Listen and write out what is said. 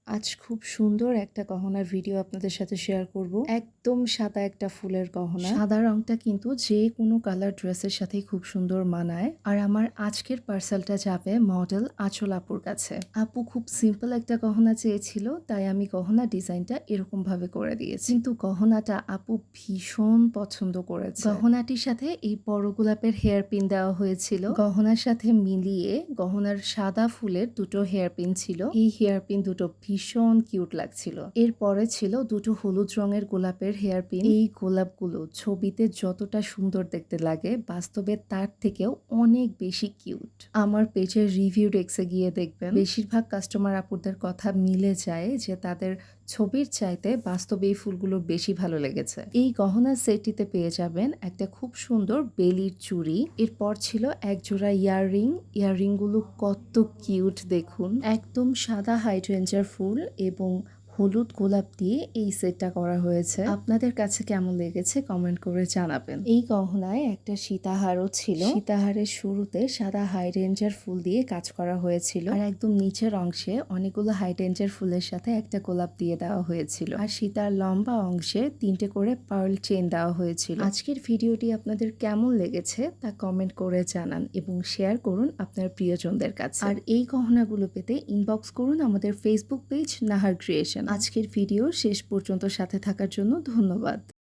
আজ খুব সুন্দর একটা গহনার ভিডিও আপনাদের সাথে শেয়ার করব। একদম সাদা একটা ফুলের গহনা। সাদা রংটা কিন্তু যে কোনো কালার ড্রেসের সাথেই খুব সুন্দর মানায়। আর আমার আজকের পার্সেলটা যাবে মডেল আঁচল আপুর কাছে। আপু খুব সিম্পল একটা গহনা চেয়েছিল, তাই আমি গহনা ডিজাইনটা এরকম ভাবে করে দিয়েছি। কিন্তু গহনাটা আপু ভীষণ পছন্দ করেছে। গহনাটির সাথে এই বড় গোলাপের হেয়ার পিন দেওয়া হয়েছিল। গহনার সাথে মিলিয়ে গহনার সাদা ফুলের দুটো হেয়ার পিন ছিল। এই হেয়ার পিন দুটো ভীষণ কিউট লাগছিল। এরপরে ছিল দুটো হলুদ রঙের গোলাপের হেয়ার পিন। এই গোলাপগুলো ছবিতে যতটা সুন্দর দেখতে লাগে, বাস্তবে তার থেকেও অনেক বেশি কিউট। আমার পেজের রিভিউ ডেস্কে গিয়ে দেখবেন, বেশিরভাগ কাস্টমার আপুদের কথা মিলে যায় যে তাদের ছবির চাইতে বাস্তবে এই ফুলগুলো বেশি ভালো লেগেছে। এই গহনা সেটটিতে পেয়ে যাবেন একটা খুব সুন্দর বেলির চুড়ি, এরপর ছিল এক জোড়া ইয়াররিং গুলো কত কিউট দেখুন। একদম সাদা হাইড্রেঞ্জার ফুল এবং হলুদ গোলাপ দিয়ে এই সেটটা করা হয়েছে। আপনাদের কাছে কেমন লেগেছে কমেন্ট করে জানাবেন। এই গহনায় একটা সীতাহারও ছিল। সীতাহারের শুরুতে সাদা হাইড্রেঞ্জার ফুল দিয়ে কাজ করা হয়েছিল, আর একদম নিচের অংশে অনেকগুলো হাইড্রেঞ্জার ফুলের সাথে একটা গোলাপ দিয়ে দেওয়া হয়েছিল। আর সীতার লম্বা অংশে 3টে করে পার্ল চেন দেওয়া হয়েছিল। আজকের ভিডিওটি আপনাদের কেমন লেগেছে তা কমেন্ট করে জানান এবং শেয়ার করুন আপনার প্রিয়জনদের কাছে। আর এই গহনাগুলো পেতে ইনবক্স করুন আমাদের ফেসবুক পেজ নাহার ক্রিয়েশন। আজকের ভিডিও শেষ পর্যন্ত সাথে থাকার জন্য ধন্যবাদ।